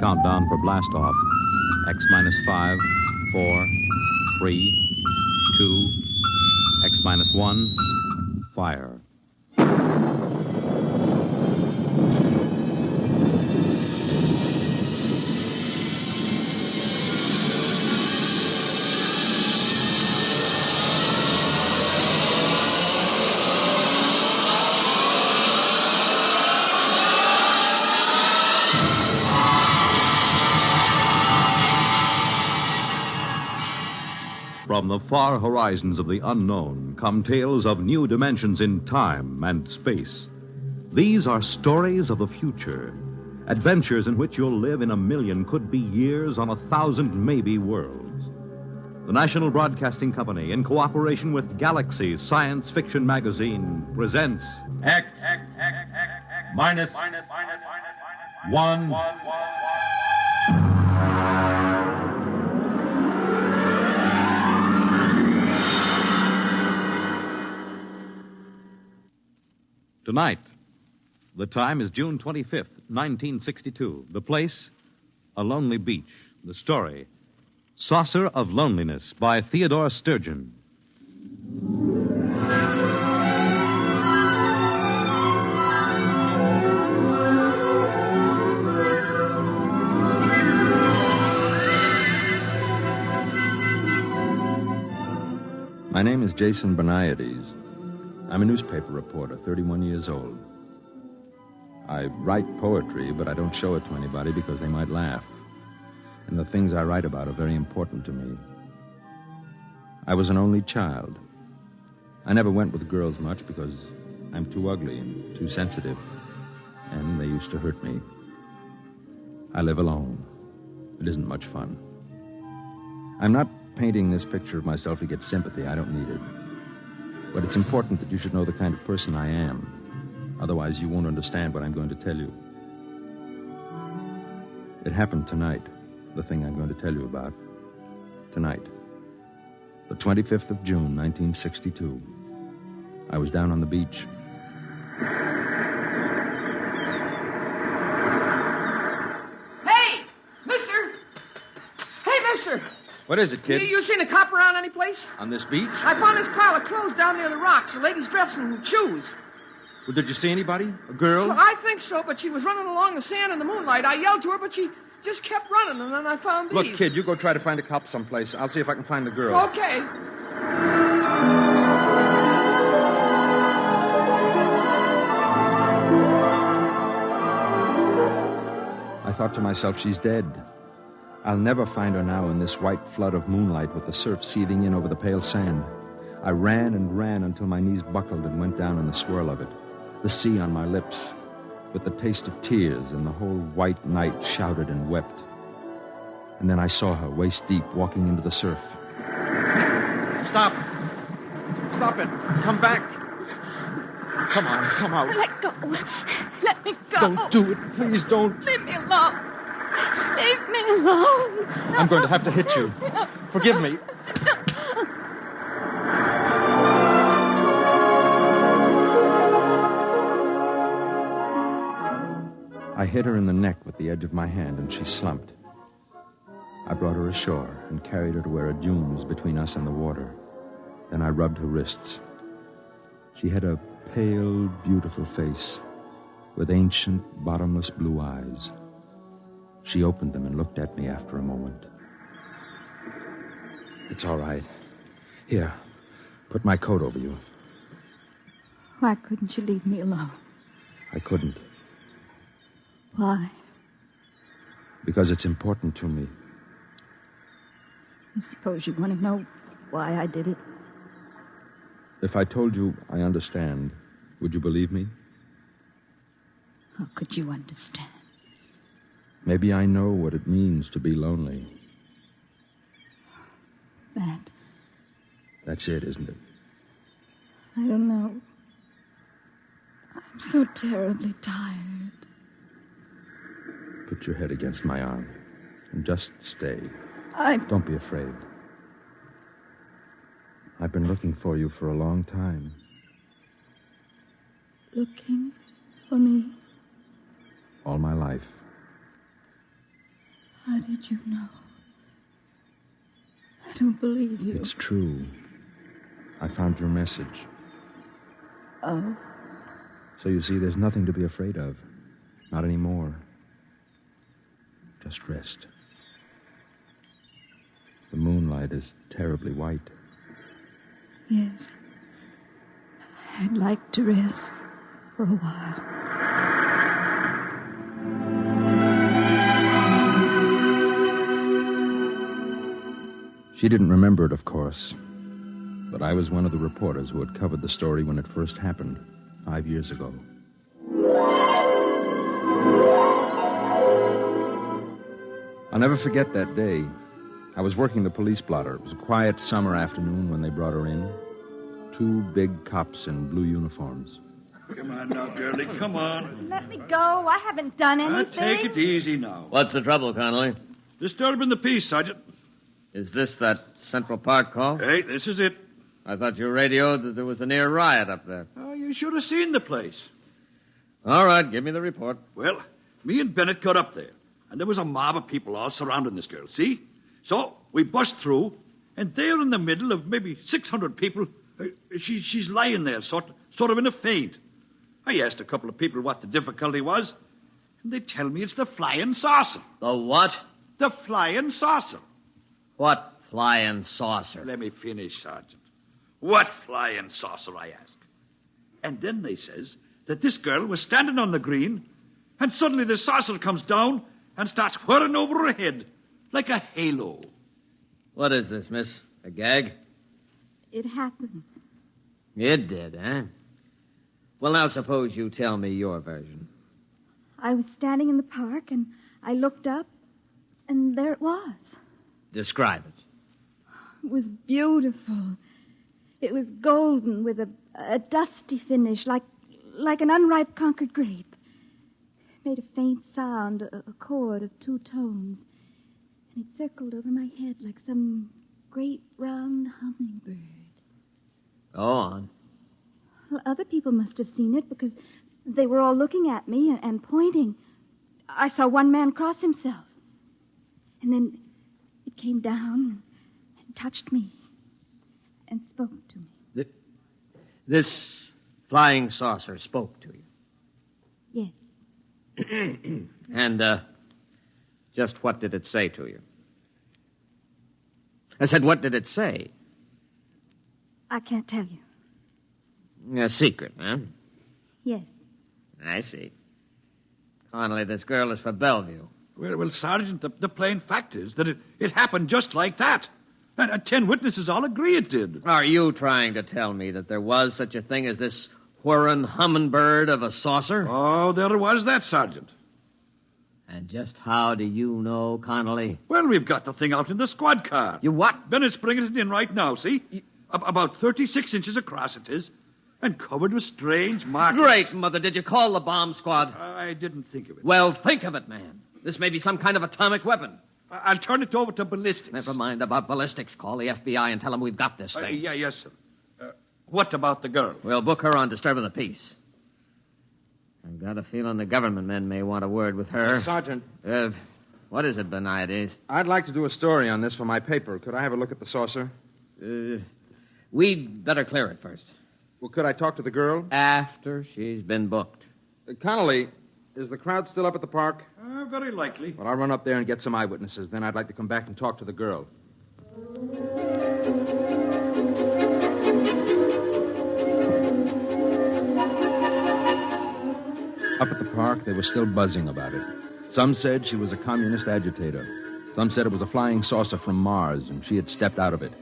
Countdown for blast off. X minus 5, 4, 3, 2, X minus 1, fire. From the far horizons of the unknown come tales of new dimensions in time and space. These are stories of the future, adventures in which you'll live in a million, could be years, on 1,000 maybe worlds. The National Broadcasting Company, in cooperation with Galaxy Science Fiction Magazine, presents X minus 1. Tonight. The time is June 25th, 1962. The place, a lonely beach. The story, Saucer of Loneliness by Theodore Sturgeon. My name is Jason Beniades. I'm a newspaper reporter, 31 years old. I write poetry, but I don't show it to anybody because they might laugh. And the things I write about are very important to me. I was an only child. I never went with girls much because I'm too ugly and too sensitive, and they used to hurt me. I live alone. It isn't much fun. I'm not painting this picture of myself to get sympathy. I don't need it. But it's important that you should know the kind of person I am. Otherwise, you won't understand what I'm going to tell you. It happened tonight, the thing I'm going to tell you about. Tonight. The 25th of June, 1962. I was down on the beach. Hey, mister! Hey, mister! What is it, kid? You seen a cop around any place? On this beach? I found this pile of clothes down near the rocks. The lady's dress and shoes. Well, did you see anybody? A girl? Well, I think so, but she was running along the sand in the moonlight. I yelled to her, but she just kept running, and then I found these. Look, kid, you go try to find a cop someplace. I'll see if I can find the girl. Okay. I thought to myself, she's dead. I'll never find her now in this white flood of moonlight with the surf seething in over the pale sand. I ran and ran until my knees buckled and went down in the swirl of it. The sea on my lips, with the taste of tears, and the whole white night shouted and wept. And then I saw her, waist deep, walking into the surf. Stop! Stop it! Come back! Come on, come out. Let go. Let me go. Don't do it. Please don't. Leave me alone. Leave me alone. I'm going to have to hit you. Forgive me. I hit her in the neck with the edge of my hand, and she slumped. I brought her ashore and carried her to where a dune was between us and the water. Then I rubbed her wrists. She had a pale, beautiful face with ancient, bottomless blue eyes. She opened them and looked at me after a moment. It's all right. Here, put my coat over you. Why couldn't you leave me alone? I couldn't. Why? Because it's important to me. I suppose you want to know why I did it. If I told you I understand, would you believe me? How could you understand? Maybe I know what it means to be lonely. That's it, isn't it? I don't know. I'm so terribly tired. Put your head against my arm and just stay. Don't be afraid. I've been looking for you for a long time. Looking for me? All my life. did you know? I don't believe you. It's true. I found your message. Oh. So you see, there's nothing to be afraid of. Not anymore. Just rest. The moonlight is terribly white. Yes. I'd like to rest for a while. She didn't remember it, of course. But I was one of the reporters who had covered the story when it first happened, 5 years ago. I'll never forget that day. I was working the police blotter. It was a quiet summer afternoon when they brought her in. 2 big cops in blue uniforms. Come on now, girlie, come on. Let me go. I haven't done anything. Take it easy now. What's the trouble, Connolly? Disturbing the peace, Sergeant. Is this that Central Park call? Hey, this is it. I thought you radioed that there was a near riot up there. Oh, you should have seen the place. All right, give me the report. Well, me and Bennett got up there, and there was a mob of people all surrounding this girl, see? So we bust through, and there in the middle of maybe 600 people, she's lying there, sort of in a faint. I asked a couple of people what the difficulty was, and they tell me it's the flying saucer. The what? The flying saucer. What flying saucer? Let me finish, Sergeant. What flying saucer, I ask. And then they says that this girl was standing on the green, and suddenly the saucer comes down and starts whirring over her head like a halo. What is this, miss? A gag? It happened. It did, eh? Well, now suppose you tell me your version. I was standing in the park, and I looked up, and there it was. Describe it. It was beautiful. It was golden with a dusty finish, like an unripe Concord grape. It made a faint sound, a chord of 2 tones, and it circled over my head like some great round hummingbird. Go on. Well, other people must have seen it because they were all looking at me and pointing. I saw one man cross himself, and then it came down and touched me and spoke to me. This flying saucer spoke to you? Yes. And, just what did it say to you? I said, what did it say? I can't tell you. A secret, huh? Yes. I see. Connolly, this girl is for Bellevue. Well, Sergeant, the plain fact is that it happened just like that. And 10 witnesses all agree it did. Are you trying to tell me that there was such a thing as this whirring hummingbird of a saucer? Oh, there was that, Sergeant. And just how do you know, Connolly? Well, we've got the thing out in the squad car. You what? Bennett's bringing it in right now, see? About 36 inches across it is, and covered with strange markings. Great, Mother. Did you call the bomb squad? I didn't think of it. Well, think of it, man. This may be some kind of atomic weapon. I'll turn it over to ballistics. Never mind about ballistics. Call the FBI and tell them we've got this thing. Yes, sir. What about the girl? We'll book her on disturbing the peace. I've got a feeling the government men may want a word with her. Sergeant. What is it, Beniades? I'd like to do a story on this for my paper. Could I have a look at the saucer? We'd better clear it first. Well, could I talk to the girl? After she's been booked. Connolly, is the crowd still up at the park? Very likely. Well, I'll run up there and get some eyewitnesses. Then I'd like to come back and talk to the girl. Up at the park, they were still buzzing about it. Some said she was a communist agitator. Some said it was a flying saucer from Mars, and she had stepped out of it.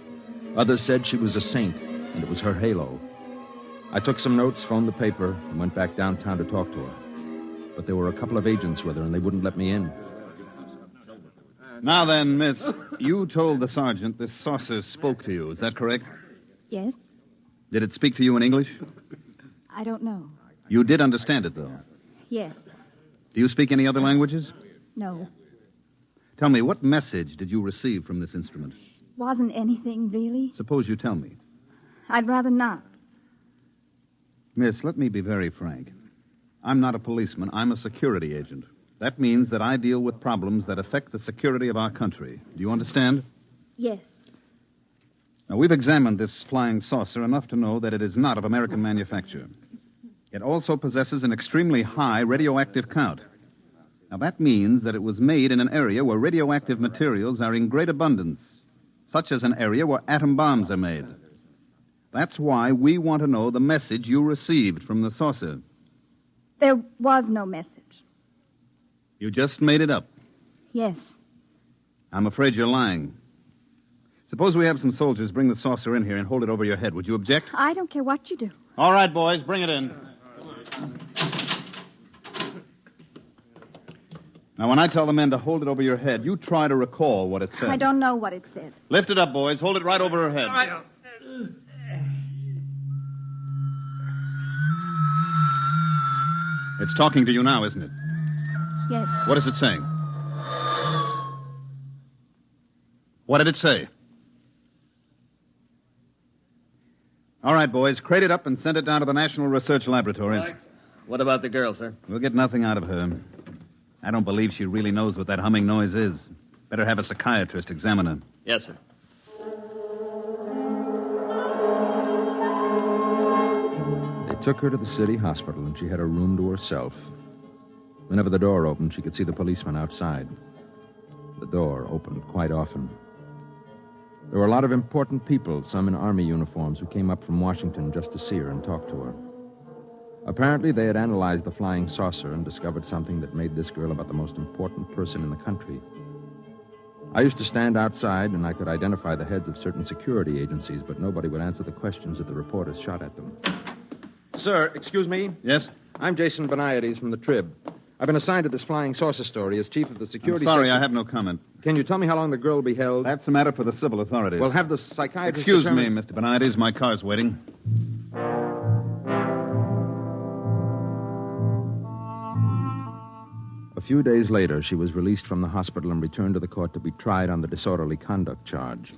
Others said she was a saint, and it was her halo. I took some notes, phoned the paper, and went back downtown to talk to her. But there were a couple of agents with her, and they wouldn't let me in. Now then, miss, you told the sergeant this saucer spoke to you. Is that correct? Yes? Did it speak to you in English? I don't know. You did understand it, though. Yes. Do you speak any other languages? No. Tell me, what message did you receive from this instrument? Wasn't anything, really. Suppose you tell me. I'd rather not. Miss, let me be very frank. I'm not a policeman. I'm a security agent. That means that I deal with problems that affect the security of our country. Do you understand? Yes. Now, we've examined this flying saucer enough to know that it is not of American manufacture. It also possesses an extremely high radioactive count. Now, that means that it was made in an area where radioactive materials are in great abundance, such as an area where atom bombs are made. That's why we want to know the message you received from the saucer. There was no message. You just made it up. Yes. I'm afraid you're lying. Suppose we have some soldiers bring the saucer in here and hold it over your head. Would you object? I don't care what you do. All right, boys, bring it in. Now, when I tell the men to hold it over your head, you try to recall what it said. I don't know what it said. Lift it up, boys. Hold it right over her head. All right. It's talking to you now, isn't it? Yes. What is it saying? What did it say? All right, boys, crate it up and send it down to the National Research Laboratories. Right. What about the girl, sir? We'll get nothing out of her. I don't believe she really knows what that humming noise is. Better have a psychiatrist examine her. Yes, sir. They took her to the city hospital, and she had a room to herself. Whenever the door opened, she could see the policeman outside. The door opened quite often. There were a lot of important people, some in army uniforms, who came up from Washington just to see her and talk to her. Apparently, they had analyzed the flying saucer and discovered something that made this girl about the most important person in the country. I used to stand outside, and I could identify the heads of certain security agencies, but nobody would answer the questions that the reporters shot at them. Sir, excuse me? Yes? I'm Jason Beniades from the Trib. I've been assigned to this flying saucer story as chief of the security I'm sorry, section. I have no comment. Can you tell me how long the girl will be held? That's a matter for the civil authorities. Well, have the psychiatrist Excuse me, determine... Mr. Beniades. My car's waiting. A few days later, she was released from the hospital and returned to the court to be tried on the disorderly conduct charge.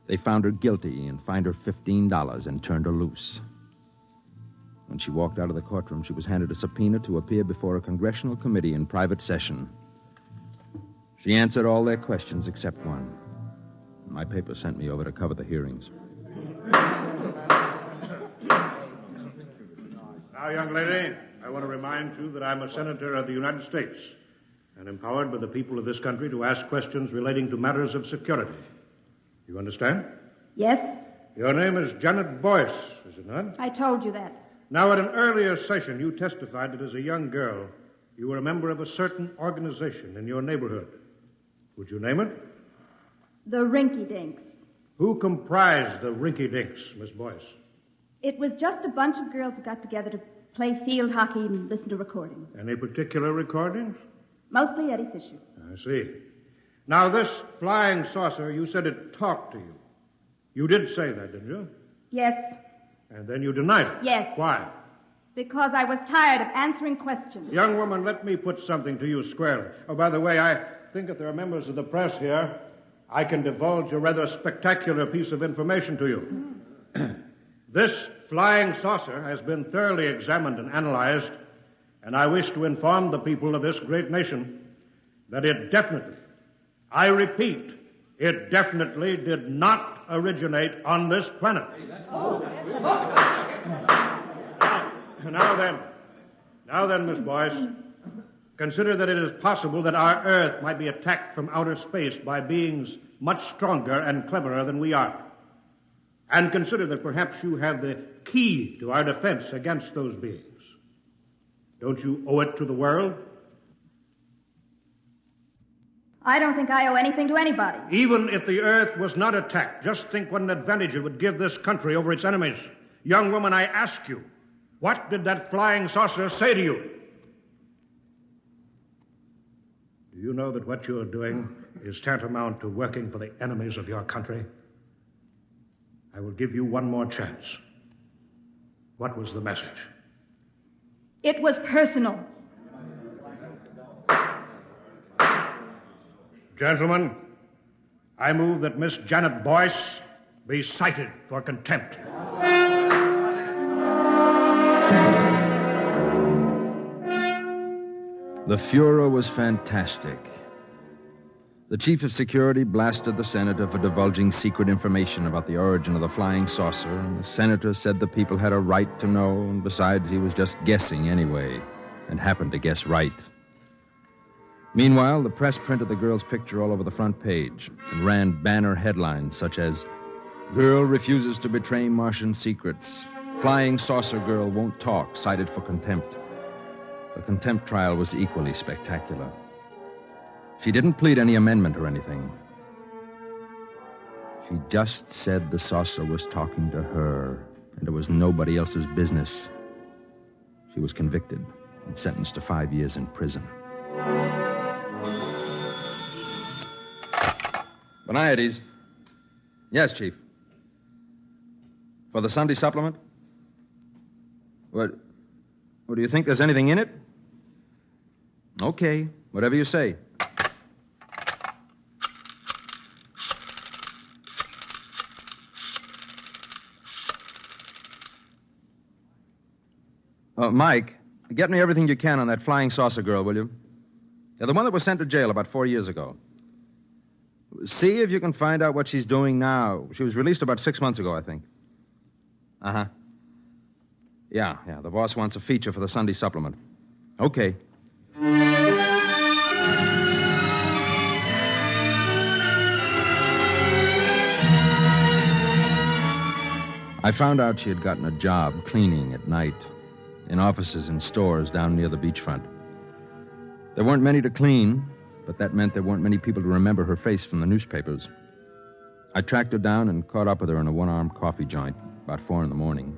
They found her guilty and fined her $15 and turned her loose. When she walked out of the courtroom, she was handed a subpoena to appear before a congressional committee in private session. She answered all their questions except one. My paper sent me over to cover the hearings. Now, young lady, I want to remind you that I'm a senator of the United States and empowered by the people of this country to ask questions relating to matters of security. You understand? Yes? Your name is Janet Boyce, is it not? I told you that. Now, at an earlier session, you testified that as a young girl, you were a member of a certain organization in your neighborhood. Would you name it? The Rinky Dinks. Who comprised the Rinky Dinks, Miss Boyce? It was just a bunch of girls who got together to play field hockey and listen to recordings. Any particular recordings? Mostly Eddie Fisher. I see. Now, this flying saucer, you said it talked to you. You did say that, didn't you? Yes. And then you denied it. Yes. Why? Because I was tired of answering questions. Young woman, let me put something to you squarely. Oh, by the way, I think that there are members of the press here. I can divulge a rather spectacular piece of information to you. This flying saucer has been thoroughly examined and analyzed, and I wish to inform the people of this great nation that it definitely, I repeat, it definitely did not originate on this planet. Now then, Miss Boyce, consider that it is possible that our Earth might be attacked from outer space by beings much stronger and cleverer than we are. And consider that perhaps you have the key to our defense against those beings. Don't you owe it to the world? I don't think I owe anything to anybody. Even if the Earth was not attacked, just think what an advantage it would give this country over its enemies. Young woman, I ask you, what did that flying saucer say to you? Do you know that what you're doing is tantamount to working for the enemies of your country? I will give you one more chance. What was the message? It was personal. Gentlemen, I move that Miss Janet Boyce be cited for contempt. The furor was fantastic. The chief of security blasted the senator for divulging secret information about the origin of the flying saucer, and the senator said the people had a right to know, and besides, he was just guessing anyway, and happened to guess right. Meanwhile, the press printed the girl's picture all over the front page and ran banner headlines such as, "Girl refuses to betray Martian secrets. Flying saucer girl won't talk, cited for contempt." The contempt trial was equally spectacular. She didn't plead any amendment or anything. She just said the saucer was talking to her, and it was nobody else's business. She was convicted and sentenced to 5 years in prison. Boniades. Yes, Chief. For the Sunday supplement? What do you think there's anything in it? Okay, whatever you say. Mike, get me everything you can on that flying saucer girl, will you? Yeah, the one that was sent to jail about 4 years ago. See if you can find out what she's doing now. She was released about 6 months ago, I think. Uh-huh. Yeah, the boss wants a feature for the Sunday supplement. Okay. I found out she had gotten a job cleaning at night in offices and stores down near the beachfront. There weren't many to clean, but that meant there weren't many people to remember her face from the newspapers. I tracked her down and caught up with her in a one-armed coffee joint about 4 a.m.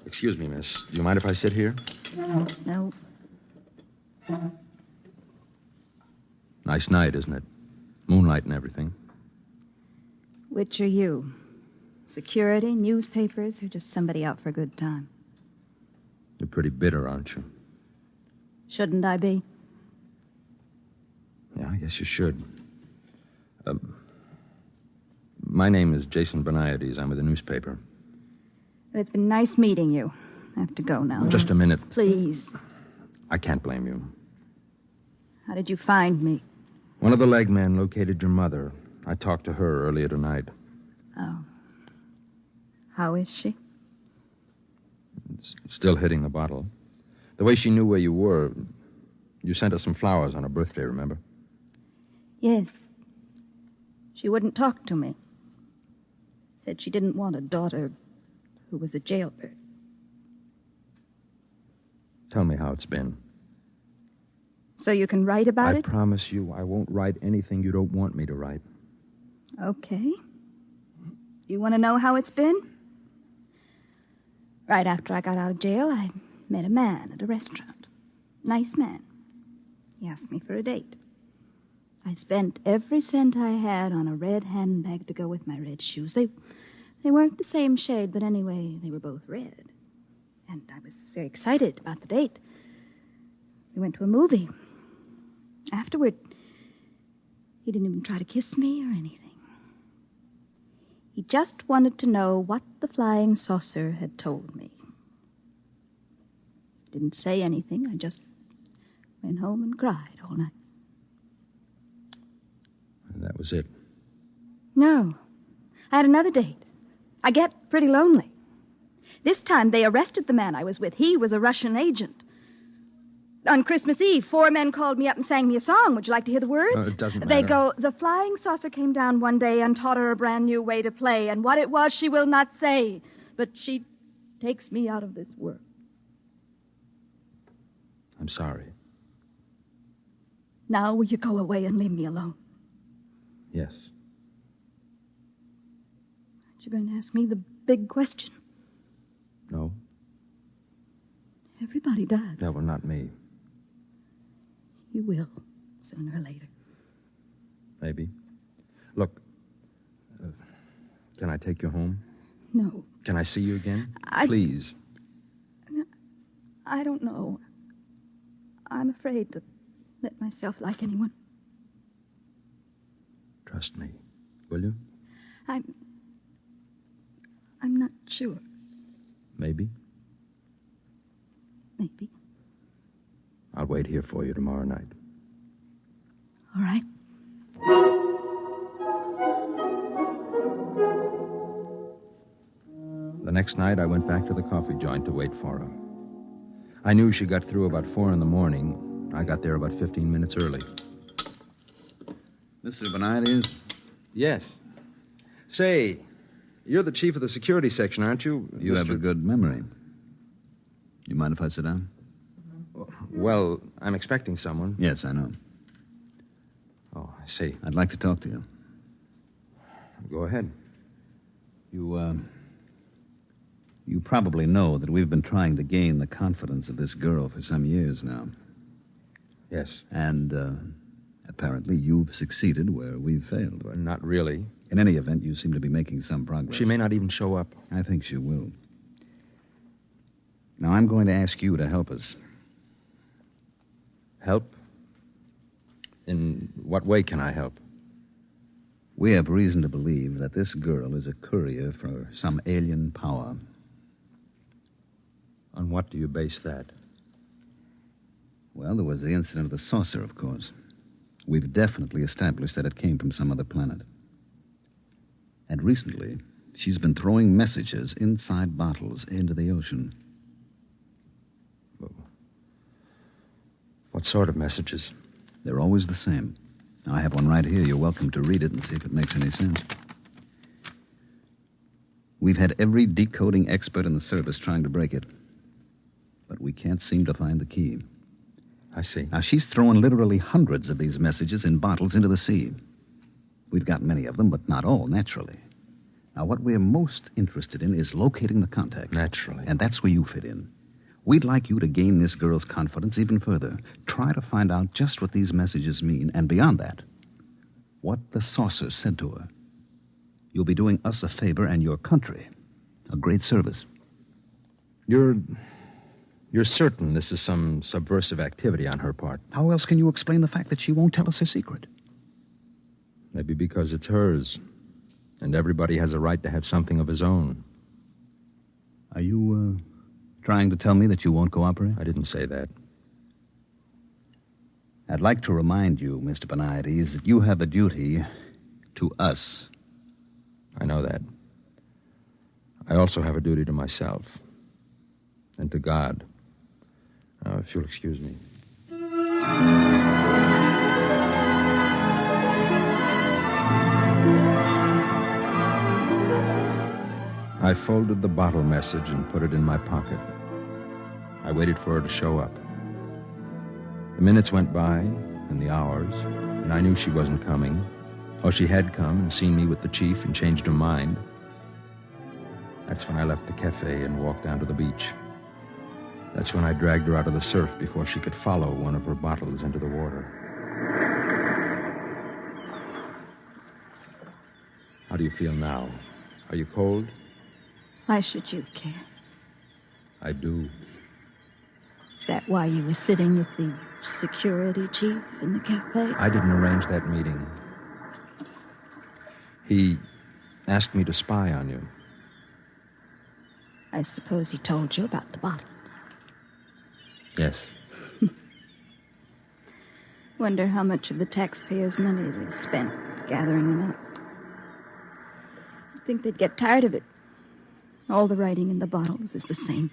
Excuse me, miss. Do you mind if I sit here? No. Nice night, isn't it? Moonlight and everything. Which are you? Security, newspapers, or just somebody out for a good time? You're pretty bitter, aren't you? Shouldn't I be? Yeah, I guess you should. My name is Jason Boniades. I'm with the newspaper. Well, it's been nice meeting you. I have to go now. Just a minute. Please. I can't blame you. How did you find me? One of the leg men located your mother. I talked to her earlier tonight. Oh. How is she? Still hitting the bottle. The way she knew where you were, you sent her some flowers on her birthday, remember? Yes. She wouldn't talk to me. Said she didn't want a daughter who was a jailbird. Tell me how it's been. So you can write about it? I promise you I won't write anything you don't want me to write. Okay. You want to know how it's been? Right after I got out of jail, I met a man at a restaurant. Nice man. He asked me for a date. I spent every cent I had on a red handbag to go with my red shoes. They weren't the same shade, but anyway, they were both red. And I was very excited about the date. We went to a movie. Afterward, he didn't even try to kiss me or anything. He just wanted to know what the flying saucer had told me. Didn't say anything. I just went home and cried all night. And that was it? No. I had another date. I get pretty lonely. This time they arrested the man I was with. He was a Russian agent. On Christmas Eve, 4 men called me up and sang me a song. Would you like to hear the words? It doesn't matter. They go, "The flying saucer came down one day and taught her a brand new way to play, and what it was she will not say, but she takes me out of this world." I'm sorry. Now will you go away and leave me alone? Yes. Aren't you going to ask me the big question? No? Everybody does. No, well, not me. You will, sooner or later. Maybe. Look, can I take you home? No. Can I see you again? Please. I don't know. I'm afraid to let myself like anyone. Trust me, will you? I'm not sure. Maybe. Maybe. I'll wait here for you tomorrow night. All right. The next night, I went back to the coffee joint to wait for her. I knew she got through about 4 in the morning. I got there about 15 minutes early. Mr. Benides? Yes. Say, you're the chief of the security section, aren't you? You have a good memory. You mind if I sit down? Well, I'm expecting someone. Yes, I know. Oh, I see. I'd like to talk to you. Go ahead. You probably know that we've been trying to gain the confidence of this girl for some years now. Yes. And, apparently you've succeeded where we've failed. Well, not really. In any event, you seem to be making some progress. She may not even show up. I think she will. Now, I'm going to ask you to help us. Help? In what way can I help? We have reason to believe that this girl is a courier for some alien power. On what do you base that? Well, there was the incident of the saucer, of course. We've definitely established that it came from some other planet. And recently, she's been throwing messages inside bottles into the ocean. What sort of messages? They're always the same. I have one right here. You're welcome to read it and see if it makes any sense. We've had every decoding expert in the service trying to break it. But we can't seem to find the key. I see. Now, she's throwing literally hundreds of these messages in bottles into the sea. We've got many of them, but not all, naturally. Now, what we're most interested in is locating the contact. Naturally. And that's where you fit in. We'd like you to gain this girl's confidence even further. Try to find out just what these messages mean, and beyond that, what the saucer said to her. You'll be doing us a favor and your country a great service. You're certain this is some subversive activity on her part? How else can you explain the fact that she won't tell us her secret? Maybe because it's hers, and everybody has a right to have something of his own. Are you, trying to tell me that you won't cooperate? I didn't say that. I'd like to remind you, Mr. Benides, that you have a duty to us. I know that. I also have a duty to myself and to God. Now, if you'll excuse me. I folded the bottle message and put it in my pocket. I waited for her to show up. The minutes went by, and the hours, and I knew she wasn't coming. Oh, she had come and seen me with the chief and changed her mind. That's when I left the cafe and walked down to the beach. That's when I dragged her out of the surf before she could follow one of her bottles into the water. How do you feel now? Are you cold? Why should you care? I do. Is that why you were sitting with the security chief in the cafe? I didn't arrange that meeting. He asked me to spy on you. I suppose he told you about the bottles. Yes. Wonder how much of the taxpayers' money they spent gathering them up. You'd think they'd get tired of it. All the writing in the bottles is the same.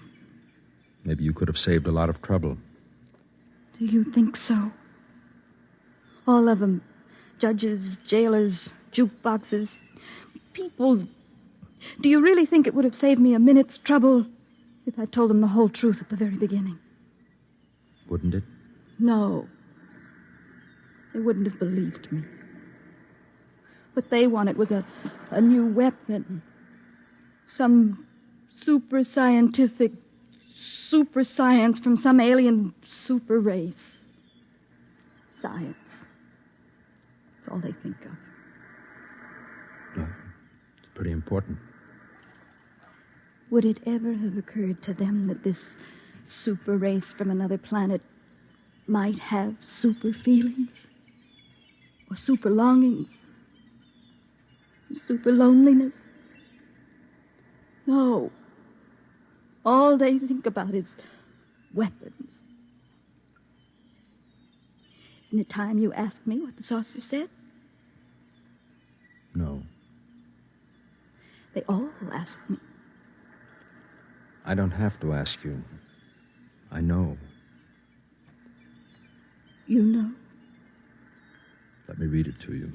Maybe you could have saved a lot of trouble. Do you think so? All of them. Judges, jailers, jukeboxes, people. Do you really think it would have saved me a minute's trouble if I told them the whole truth at the very beginning? Wouldn't it? No. They wouldn't have believed me. What they wanted was a new weapon. Some super scientific super science from some alien super race. Science. That's all they think of. No, it's pretty important. Would it ever have occurred to them that this super race from another planet might have super feelings? Or super longings? Or super loneliness? No. All they think about is weapons. Isn't it time you asked me what the saucer said? No. They all asked me. I don't have to ask you. I know. You know? Let me read it to you.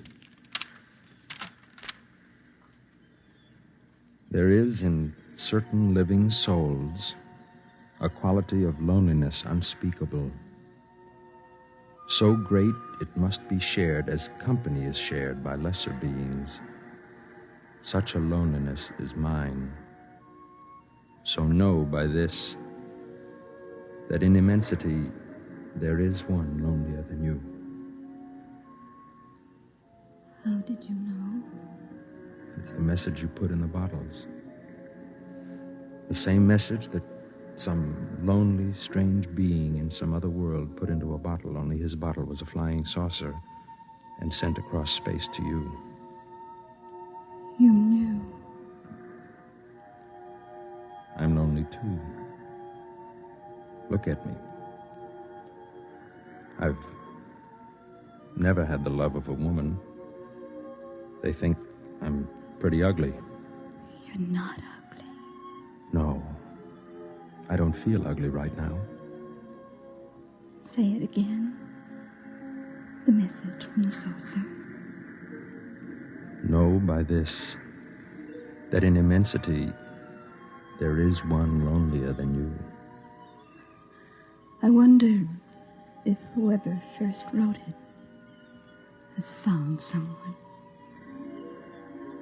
There is in certain living souls a quality of loneliness unspeakable, so great it must be shared as company is shared by lesser beings. Such a loneliness is mine. So know by this that in immensity there is one lonelier than you. How did you know? It's the message you put in the bottles. The same message that some lonely, strange being in some other world put into a bottle, only his bottle was a flying saucer and sent across space to you. You knew. I'm lonely too. Look at me. I've never had the love of a woman. They think I'm pretty ugly. You're not ugly. No. I don't feel ugly right now. Say it again. The message from the saucer. Know by this that in immensity there is one lonelier than you. I wonder if whoever first wrote it has found someone.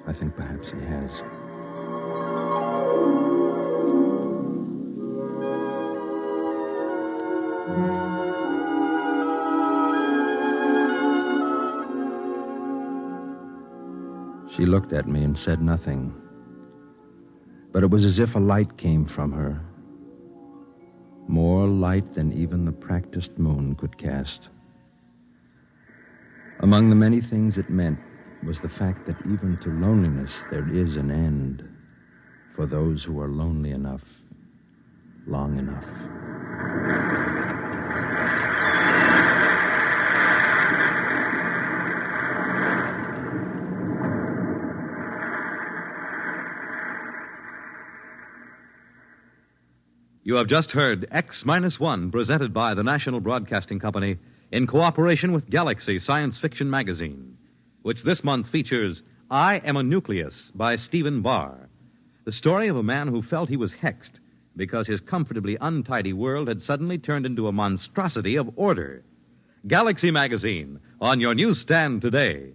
I think perhaps he has. She looked at me and said nothing. But it was as if a light came from her. More light than even the practiced moon could cast. Among the many things it meant was the fact that even to loneliness there is an end for those who are lonely enough, long enough. You have just heard X-1, presented by the National Broadcasting Company in cooperation with Galaxy Science Fiction Magazine, which this month features I Am a Nucleus by Stephen Barr, the story of a man who felt he was hexed because his comfortably untidy world had suddenly turned into a monstrosity of order. Galaxy Magazine, on your newsstand today.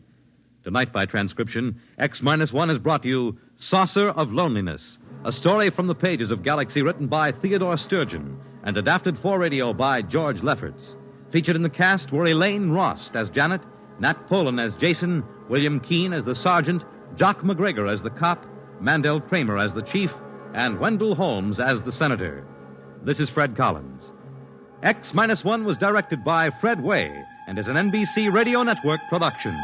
Tonight, by transcription, X-1 has brought you Saucer of Loneliness, a story from the pages of Galaxy written by Theodore Sturgeon and adapted for radio by George Lefferts. Featured in the cast were Elaine Rost as Janet, Nat Polan as Jason, William Keane as the sergeant, Jock McGregor as the cop, Mandel Kramer as the chief, and Wendell Holmes as the senator. This is Fred Collins. X-1 was directed by Fred Way and is an NBC Radio Network production.